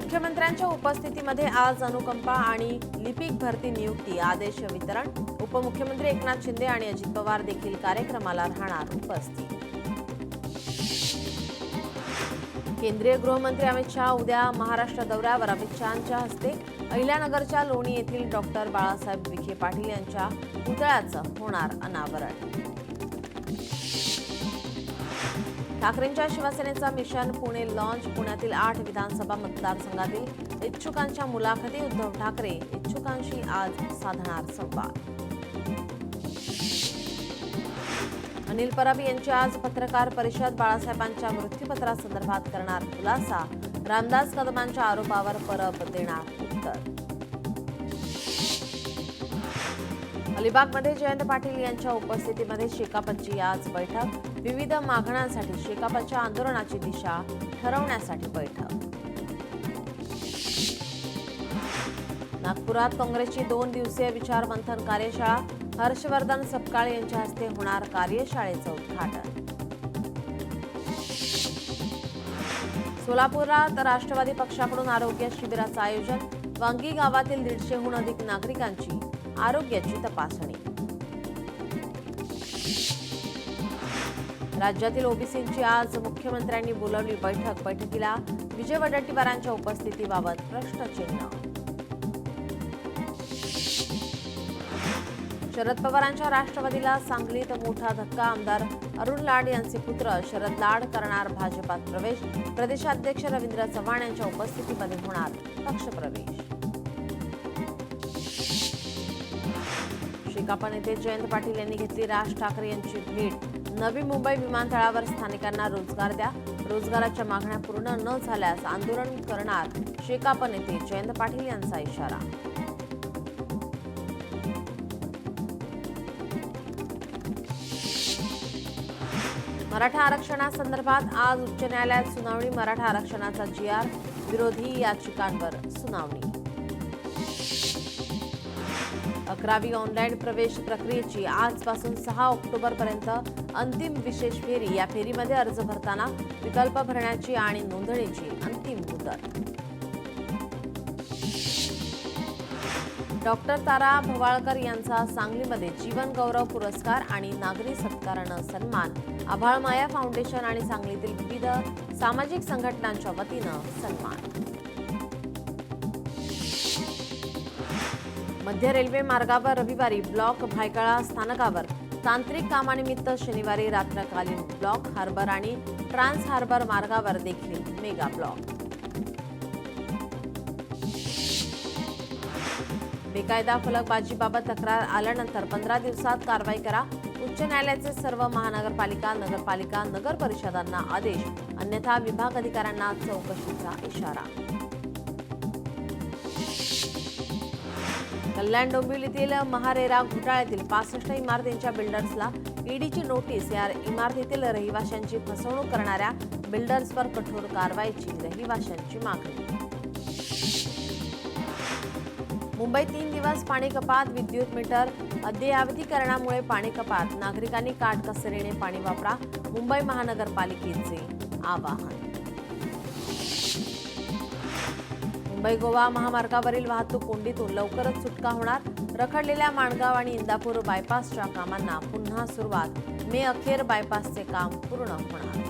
मुख्यमंत्र्यांच्या उपस्थितीमध्ये आज अनुकंपा आणि लिपिक भरती नियुक्ती आदेश वितरण। उपमुख्यमंत्री एकनाथ शिंदे आणि अजित पवार देखील कार्यक्रमाला राहणार उपस्थित। केंद्रीय गृहमंत्री अमित शाह उद्या महाराष्ट्र दौऱ्यावर। अमित शहांच्या हस्ते अहिल्यानगरच्या लोणी येथील डॉक्टर बाळासाहेब विखे पाटील यांच्या पुतळ्याचं होणार अनावरण। ठाकरेंच्या शिवसेनेचा मिशन पुणे लॉन्च। पुण्यातील 8 विधानसभा मतदारसंघातील इच्छुकांच्या मुलाखती। उद्धव ठाकरे इच्छुकांशी आज साधणार संवाद। अनिल परब यांची आज पत्रकार परिषद। बाळासाहेबांच्या मृत्यूपत्रासंदर्भात करणार खुलासा। रामदास कदमांच्या आरोपावर परब देणार उत्तर। अलिबागमध्ये जयंत पाटील यांच्या उपस्थितीमध्ये शेकापची आज बैठक। विविध मागण्यांसाठी शेकापच्या आंदोलनाची दिशा ठरवण्यासाठी बैठक। नागपुरात काँग्रेसची 2 दिवसीय विचारमंथन कार्यशाळा। हर्षवर्धन सपकाळ यांच्या हस्ते होणार कार्यशाळेचं उद्घाटन। सोलापुरात राष्ट्रवादी पक्षाकडून आरोग्य शिबिराचं आयोजन। वांगी गावातील 150हून अधिक नागरिकांची आरोग्याची तपासणी। राज्यातील ओबीसींची आज मुख्यमंत्र्यांनी बोलावली बैठक। बैठकीला विजय वडेट्टीवारांच्या उपस्थितीबाबत प्रश्नचिन्ह। शरद पवारांच्या राष्ट्रवादीला सांगलीत मोठा धक्का। आमदार अरुण लाड यांचे पुत्र शरद लाड करणार भाजपात प्रवेश। प्रदेशाध्यक्ष रवींद्र चव्हाण यांच्या उपस्थितीमध्ये होणार पक्षप्रवेश। शेकाप नेते जयंत पाटील यांनी घेतली राज ठाकरे यांची भेट। नवी मुंबई विमानतळावर स्थानिकांना रोजगार द्या। रोजगाराच्या मागण्या पूर्ण न झाल्यास आंदोलन करणार शेकाप नेते जयंत पाटील यांचा इशारा। मराठा आरक्षणासंदर्भात आज उच्च न्यायालयात सुनावणी। मराठा आरक्षणाचा जी.आर. विरोधी याचिकांवर सुनावणी। 11वी ऑनलाईन प्रवेश प्रक्रियेची आजपासून 6 ऑक्टोबरपर्यंत अंतिम विशेष फेरी। या फेरीमध्ये अर्ज भरताना विकल्प भरण्याची आणि नोंदणीची अंतिम मुदत। डॉक्टर तारा भवाळकर यांचा सांगलीमध्ये जीवन गौरव पुरस्कार आणि नागरी सत्कारानं सन्मान। आभाळमाया फाउंडेशन आणि सांगलीतील विविध सामाजिक संघटनांच्या वतीनं सन्मान। मध्य रेल्वे मार्गावर रविवारी ब्लॉक। भायखळा स्थानकावर तांत्रिक कामानिमित्त शनिवारी रात्रकालीन ब्लॉक। हार्बर आणि ट्रान्स हार्बर मार्गावर देखील मेगा ब्लॉक। बेकायदा फलकबाजीबाबत तक्रार आल्यानंतर 15 दिवसात कारवाई करा। उच्च न्यायालयाचे सर्व महानगरपालिका, नगरपालिका, नगर परिषदांना आदेश। अन्यथा विभाग अधिकाऱ्यांना चौकशीचा इशारा। कल्याण डोंबिवलीतील महारेरा घोटाळ्यातील 65 इमारतींच्या बिल्डर्सला ईडीची नोटीस। या इमारतीतील रहिवाशांची फसवणूक करणाऱ्या बिल्डर्सवर कठोर कारवाईची रहिवाशांची मागणी। मुंबईत 3 दिवस पाणी कपात। विद्युत मीटर अद्ययावतीकरणामुळे पाणी कपात। नागरिकांनी काटकसरीने पाणी वापरा, मुंबई महानगरपालिकेचे आवाहन। मुंबई गोवा महामार्गावरील वाहतूक कोंडीतून लवकरच सुटका होणार। रखडलेल्या माणगाव आणि इंदापूर बायपासच्या कामांना पुन्हा सुरुवात। मे अखेर बायपासचे काम पूर्ण होणार।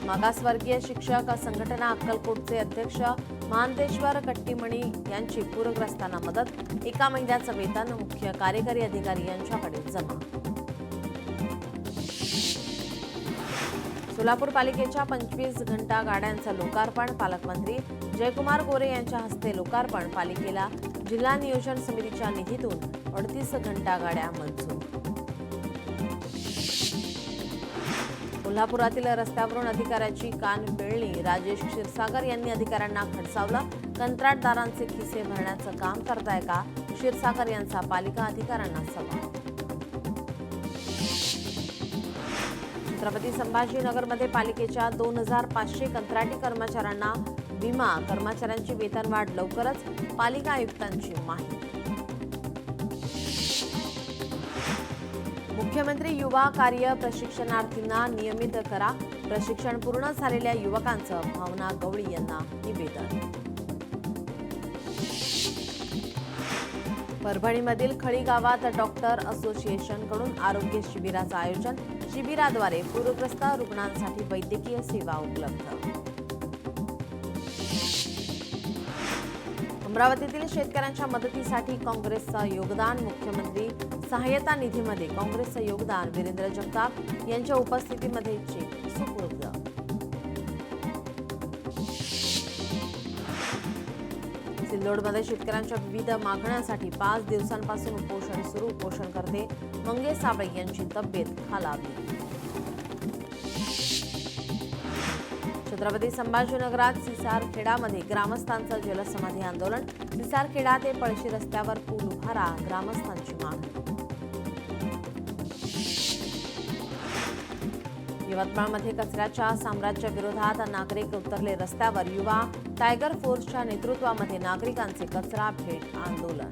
मागासवर्गीय शिक्षक संघटना अक्कलकोटचे अध्यक्ष महांतेश्वर कट्टीमणी यांची पूरग्रस्तांना मदत। 1 महिन्याचं वेतन मुख्य कार्यकारी अधिकारी यांच्याकडे जमा। सोलापूर पालिकेच्या 25 घंटा गाड्यांचं लोकार्पण। पालकमंत्री जयकुमार गोरे यांच्या हस्ते लोकार्पण। पालिकेला जिल्हा नियोजन समितीच्या निधीतून 38 घंटा गाड्या मंजूर। कोल्हापुरातील रस्त्यावरून अधिकाऱ्याची कान पिळणी। राजेश क्षीरसागर यांनी अधिकाऱ्यांना खडसावलं। कंत्राटदारांचे खिसे भरण्याचं काम करताय का? क्षीरसागर यांचा पालिका अधिकाऱ्यांना सवाल। छत्रपती संभाजीनगरमध्ये पालिकेच्या 2500 कंत्राटी कर्मचाऱ्यांना विमा। कर्मचाऱ्यांची वेतनवाढ लवकरच, पालिका आयुक्तांची माहिती। मुख्यमंत्री युवा कार्य प्रशिक्षणार्थींना नियमित करा। प्रशिक्षण पूर्ण झालेल्या युवकांचं भावना गवळी यांना निवेदन. परभणीमधील खळी गावात डॉक्टर असोसिएशनकडून आरोग्य शिबिराचं आयोजन. शिबिराद्वारे पूरग्रस्त रुग्णांसाठी वैद्यकीय सेवा उपलब्ध. अमरावतीतील शेतकऱ्यांच्या मदतीसाठी काँग्रेसचं योगदान. मुख्यमंत्री सहाय्यता निधीमध्ये काँग्रेसचं योगदान. वीरेंद्र जगताप यांच्या उपस्थितीमध्ये चेक सुपूर्द. सिल्लोडमध्ये शेतकऱ्यांच्या विविध मागण्यांसाठी 5 दिवसांपासून उपोषण सुरू. उपोषणकर्ते मंगेश साबळे यांची तब्येत खालावली. छत्रपती संभाजीनगरात सिसारखेडामध्ये ग्रामस्थांचं जलसमाधी आंदोलन. सिसारखेडा ते पळशी रस्त्यावर पूल उभारा, ग्रामस्थांची मागणी. यवतमाळमध्ये कचऱ्याच्या साम्राज्याविरोधात नागरिक उतरले रस्त्यावर. युवा टायगर फोर्सच्या नेतृत्वामध्ये नागरिकांचे कचरा भेट आंदोलन.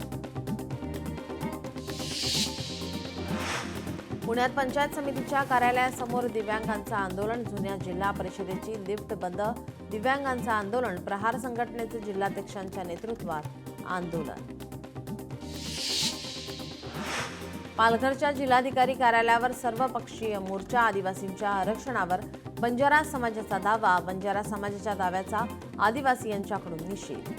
पुण्यात पंचायत समितीच्या कार्यालयासमोर दिव्यांगांचं आंदोलन. जुन्या जिल्हा परिषदेची लिफ्ट बंद. दिव्यांगांचं आंदोलन. प्रहार संघटनेचे जिल्हाध्यक्षांच्या नेतृत्वात आंदोलन. पालघरच्या जिल्हाधिकारी कार्यालयावर सर्वपक्षीय मोर्चा. आदिवासींच्या आरक्षणावर बंजारा समाजाचा दावा. बंजारा समाजाच्या दाव्याचा आदिवासी यांच्याकडून निषेध.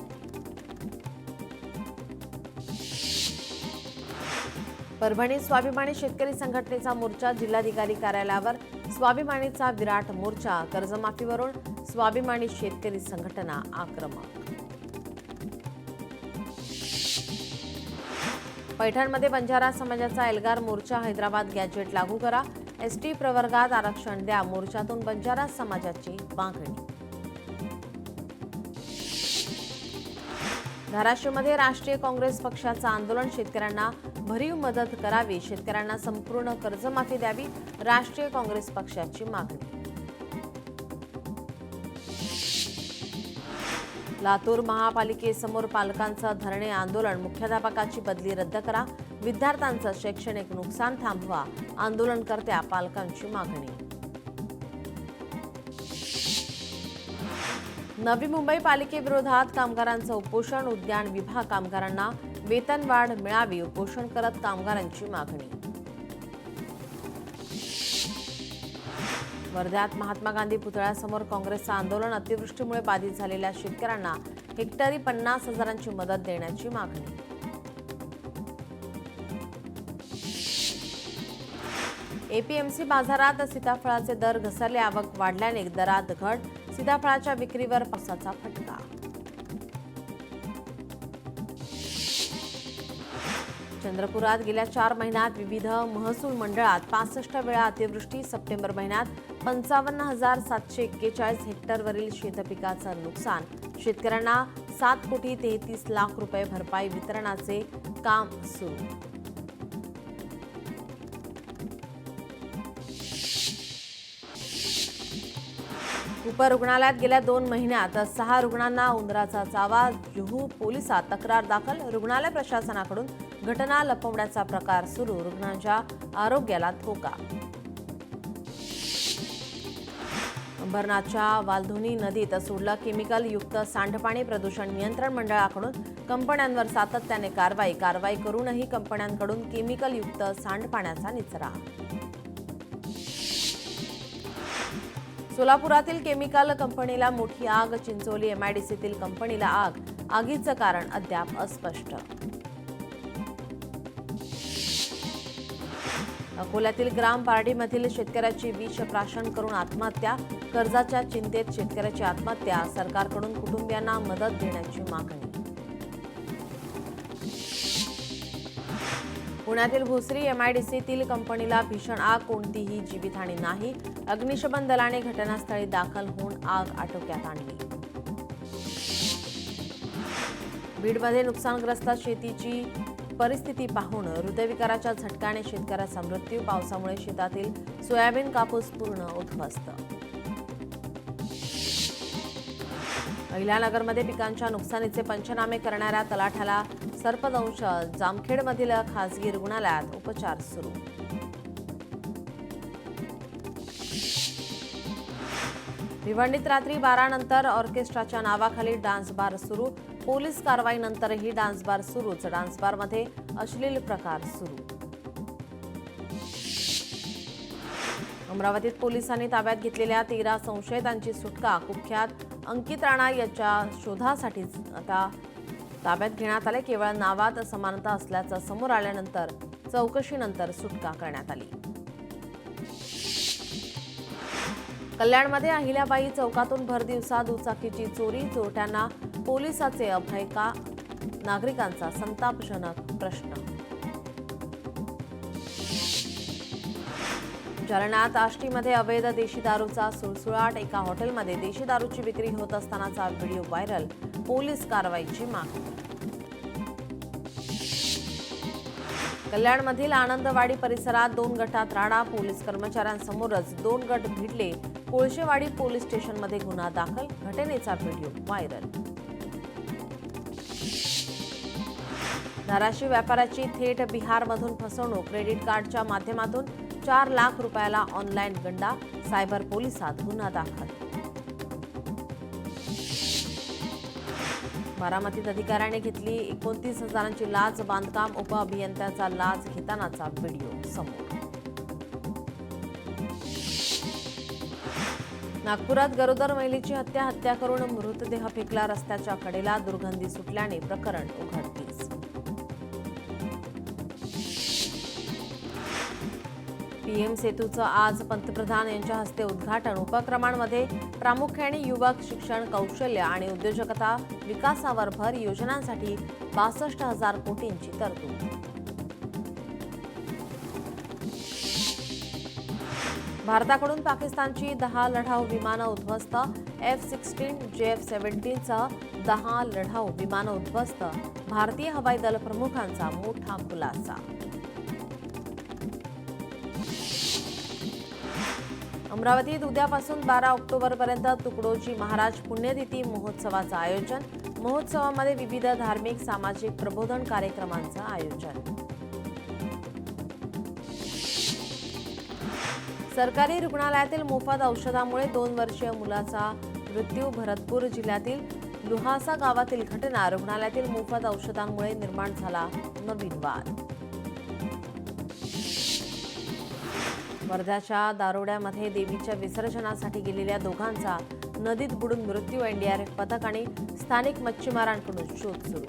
परभणीत स्वाभिमानी शेतकरी संघटनेचा मोर्चा. जिल्हाधिकारी कार्यालयावर स्वाभिमानीचा विराट मोर्चा. कर्जमाफीवरून स्वाभिमानी शेतकरी संघटना आक्रमक. पैठणमध्ये बंजारा समाजाचा एल्गार मोर्चा. हैदराबाद गॅजेट लागू करा. एसटी प्रवर्गात आरक्षण द्या. मोर्चातून बंजारा समाजाची मागणी. धाराशिवमध्ये राष्ट्रीय काँग्रेस पक्षाचं आंदोलन. शेतकऱ्यांना भरीव मदत करावी. शेतकऱ्यांना संपूर्ण कर्जमाफी द्यावी. राष्ट्रीय काँग्रेस पक्षाची मागणी. लातूर महापालिकेसमोर पालकांचं धरणे आंदोलन. मुख्याध्यापकाची बदली रद्द करा. विद्यार्थ्यांचं शैक्षणिक नुकसान थांबवा. आंदोलनकर्त्या पालकांची मागणी. नवी मुंबई पालिकेविरोधात कामगारांचं उपोषण. उद्यान विभाग कामगारांना वेतनवाढ मिळावी. उपोषण करत कामगारांची मागणी. वर्ध्यात महात्मा गांधी पुतळ्यासमोर काँग्रेसचं आंदोलन. अतिवृष्टीमुळे बाधित झालेल्या शेतकऱ्यांना हेक्टरी 50,000ची मदत देण्याची मागणी. एपीएमसी बाजारात सीताफळाचे दर घसरले. आवक वाढल्याने दरात घट. सीताफळाच्या विक्रीवर पावसाचा फटका. चंद्रपुरात गेल्या 4 महिन्यात विविध महसूल मंडळात 65 वेळा अतिवृष्टी. सप्टेंबर महिन्यात 55,741 हेक्टरवरील शेतपिकाचं नुकसान. शेतकऱ्यांना 7,33,00,000 रुपये भरपाई वितरणाचे काम सुरू. उपरुग्णालयात गेल्या 2 महिन्यात 6 रुग्णांना उंदराचा चावा. जुहू पोलिसात तक्रार दाखल. रुग्णालय प्रशासनाकडून घटना लपवण्याचा प्रकार सुरू. रुग्णांच्या आरोग्याला धोका. अंबरनाथच्या वालधुनी नदीत सोडलं केमिकल युक्त सांडपाणी. प्रदूषण नियंत्रण मंडळाकडून कंपन्यांवर सातत्याने कारवाई करूनही कंपन्यांकडून केमिकल युक्त सांडपाण्याचा निचरा. सोलापुरातील केमिकल कंपनीला मोठी आग. चिंचोली एमआयडीसीतील कंपनीला आग. आगीचं कारण अद्याप अस्पष्ट. अकोल्यातील ग्राम पारडीमधील शेतकऱ्याची विष प्राशन करून आत्महत्या. कर्जाच्या चिंतेत शेतकऱ्याची आत्महत्या. सरकारकडून कुटुंबियांना मदत देण्याची मागणी. पुण्यातील भोसरी एमआयडीसीतील कंपनीला भीषण आग. कोणतीही जीवितहानी नाही. अग्निशमन दलाने घटनास्थळी दाखल होऊन आग आटोक्यात आणली. बीडमध्ये नुकसानग्रस्त शेतीची परिस्थिती पाहून हृदयविकाराच्या झटक्याने शेतकऱ्याचा मृत्यू. पावसामुळे शेतातील सोयाबीन कापूस पूर्ण उद्ध्वस्त. अहिल्यानगरमध्ये पिकांच्या नुकसानीचे पंचनामे करणाऱ्या तलाठ्याला सर्पदंश. जामखेडमधील खासगी रुग्णालयात उपचार सुरू. भिवंडीत रात्री 12 नंतर ऑर्केस्ट्राच्या नावाखाली डान्स बार सुरू. पोलीस कारवाईनंतरही डान्स बार सुरूच. डान्स बारमध्ये अश्लील प्रकार सुरू. अमरावतीत पोलिसांनी ताब्यात घेतलेल्या 13 संशयितांची सुटका. कुख्यात अंकित राणा याच्या शोधासाठी आता ताब्यात घेण्यात आले. केवळ नावात समानता असल्याचं समोर आल्यानंतर चौकशीनंतर सुटका करण्यात आली. कल्याणमध्ये अहिल्याबाई चौकातून भरदिवसा दुचाकीची चोरी. चोरट्यांना पोलिसाचे अभय का? नागरिकांचा संतापजनक प्रश्न. जालन्यात आष्टीमध्ये अवैध देशी दारूचा सुळसुळाट. एका हॉटेलमध्ये देशी दारूची विक्री होत असतानाचा व्हिडिओ व्हायरल. पोलीस कारवाईची मागणी. कल्याणमधील आनंदवाडी परिसरात 2 गटात राडा. पोलीस कर्मचाऱ्यांसमोरच 2 गट भिडले. कोळशेवाडी पोलीस स्टेशनमध्ये गुन्हा दाखल. घटनेचा व्हिडिओ व्हायरल. धाराशिव व्यापाऱ्याची थेट बिहारमधून फसवणूक. क्रेडिट कार्डच्या माध्यमातून 4 लाख रुपयाला ऑनलाईन गंडा. सायबर पोलिसात गुन्हा दाखल. बारामतीत अधिकाऱ्याने घेतली 29 हजारांची लाच. बांधकाम उपअभियंत्याचा लाच घेतानाचा व्हिडिओ समोर. नागपुरात गरोदर महिलेची हत्या करून मृतदेह फेकला रस्त्याच्या कडेला. दुर्गंधी सुटल्याने प्रकरण उघडकीस. पीएम सेतूचं आज पंतप्रधान यांच्या हस्ते उद्घाटन. उपक्रमांमध्ये प्रामुख्याने युवक, शिक्षण, कौशल्य आणि उद्योजकता विकासावर भर. योजनांसाठी 62,000 कोटींची तरतूद. भारताकडून पाकिस्तानची 10 लढाऊ विमानं उद्ध्वस्त. F-16, JF-17सह 10 लढाऊ विमानं उद्ध्वस्त. भारतीय हवाई दल प्रमुखांचा मोठा खुलासा. अमरावतीत उद्यापासून 12 ऑक्टोबरपर्यंत तुकडोजी महाराज पुण्यतिथी महोत्सवाचं आयोजन. महोत्सवामध्ये विविध धार्मिक, सामाजिक प्रबोधन कार्यक्रमांचं आयोजन. सरकारी रुग्णालयातील मोफत औषधामुळे 2 वर्षीय मुलाचा मृत्यू. भरतपूर जिल्ह्यातील लुहासा गावातील घटना. रुग्णालयातील मोफत औषधांमुळे निर्माण झाला नवीन वाद. वर्ध्याच्या दारोड्यामध्ये देवीच्या विसर्जनासाठी गेलेल्या दोघांचा नदीत बुडून मृत्यू. एनडीआरएफ पथक आणि स्थानिक मच्छीमारांकडून शोध सुरू.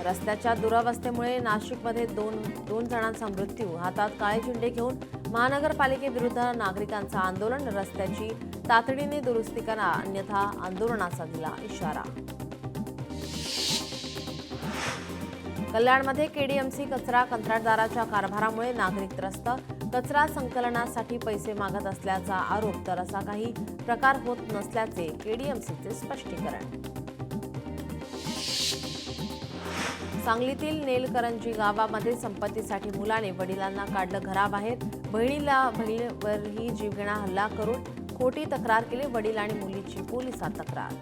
रस्त्याच्या दुरावस्थेमुळे नाशिकमध्ये दोन जणांचा मृत्यू. हातात काळे झेंडे घेऊन महानगरपालिकेविरुद्ध नागरिकांचं आंदोलन. रस्त्याची तातडीने दुरुस्ती करा, अन्यथा आंदोलनाचा दिला इशारा. कल्याणमध्ये केडीएमसी कचरा कंत्राटदाराच्या कारभारामुळे नागरिक त्रस्त. कचरा संकलनासाठी पैसे मागत असल्याचा आरोप, तर असा काही प्रकार होत नसल्याचे केडीएमसीचे स्पष्टीकरण. सांगलीतील नेलकरंजी गावामध्ये संपत्तीसाठी मुलाने वडिलांना काढलं घराबाहेर. बहिणीवरही जीवघेणा हल्ला करून खोटी तक्रार केली. वडील आणि मुलीची पोलिसात तक्रार.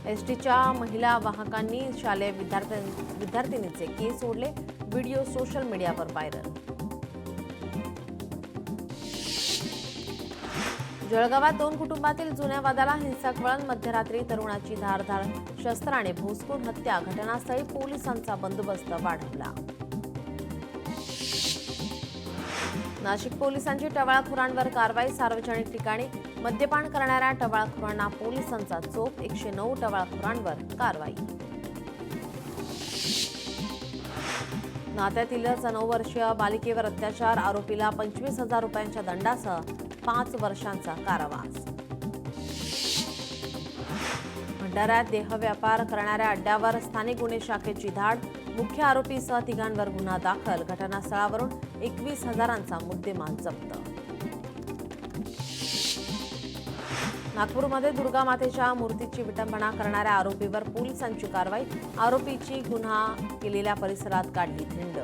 एसटीच्या महिला वाहकांनी शालेय विद्यार्थिनीचे केस ओढले. व्हिडिओ सोशल मीडियावर व्हायरल. जळगावात 2 कुटुंबातील जुन्या वादाला हिंसक वळण. मध्यरात्री तरुणाची धारदार शस्त्राने भोसकून हत्या. घटनास्थळी पोलिसांचा बंदोबस्त वाढवला. नाशिक पोलिसांची टवाळखोरांवर कारवाई. सार्वजनिक ठिकाणी मद्यपान करणाऱ्या टवाळखोरांना पोलिसांचा चोप. 109 टवाळखोरांवर कारवाई. नात्यातीलच 9 वर्षीय बालिकेवर अत्याचार. आरोपीला 25,000 रुपयांच्या दंडासह 5 वर्षांचा कारावास. भंडाऱ्यात देहव्यापार करणाऱ्या अड्ड्यावर स्थानिक गुन्हे शाखेची धाड. मुख्य आरोपीसह 3घांवर गुन्हा दाखल. घटनास्थळावरून 21,000चा मुद्देमाल जप्त. नागपूरमध्ये दुर्गा मातेच्या मूर्तीची विटंबना करणाऱ्या आरोपीवर पोलिसांची कारवाई. आरोपीची गुन्हा केलेल्या परिसरात काढली धिंड.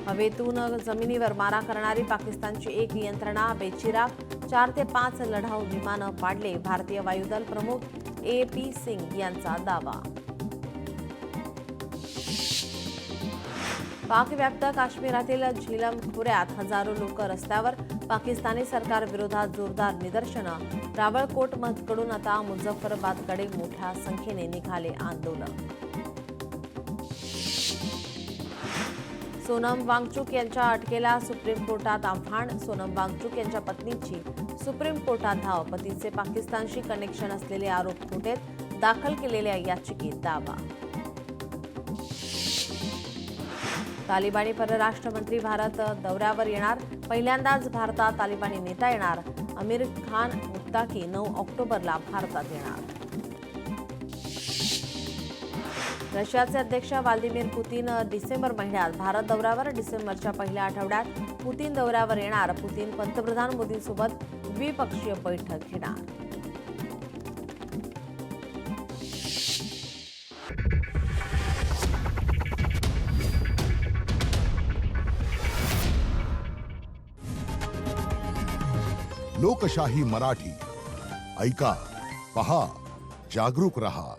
हवेतून जमिनीवर मारा करणारी पाकिस्तानची एक यंत्रणा बेचिराग. 4 ते 5 लढाऊ विमानं पाडले. भारतीय वायुदल प्रमुख AP सिंग यांचा दावा. पाकव्याप्त काश्मीरातील झेलम खोऱ्यात हजारो लोक रस्त्यावर. पाकिस्तानी सरकारविरोधात जोरदार निदर्शनं. रावळकोटमधकडून आता मुझफ्फराबादकडे मोठ्या संख्येने निघाले आंदोलन. सोनम वांगचुक यांच्या अटकेला सुप्रीम कोर्टात आव्हान. सोनम वांगचुक यांच्या पत्नीची सुप्रीम कोर्टात धाव. पतीचे पाकिस्तानशी कनेक्शन असलेले आरोप खोटे. दाखल केलेल्या याचिकेत दावा. तालिबानी परराष्ट्र मंत्री भारत दौऱ्यावर येणार. पहिल्यांदाच भारतात तालिबानी नेता येणार. आमिर खान मुत्ताकी 9 ऑक्टोबरला भारतात येणार. रशियाचे अध्यक्ष व्लादिमीर पुतीन डिसेंबर महिन्यात भारत दौऱ्यावर. डिसेंबरच्या पहिल्या आठवड्यात पुतीन दौऱ्यावर येणार. पुतीन पंतप्रधान मोदींसोबत द्विपक्षीय बैठक घेणार. लोकशाही मराठी ऐका, पहा, जागरूक रहा.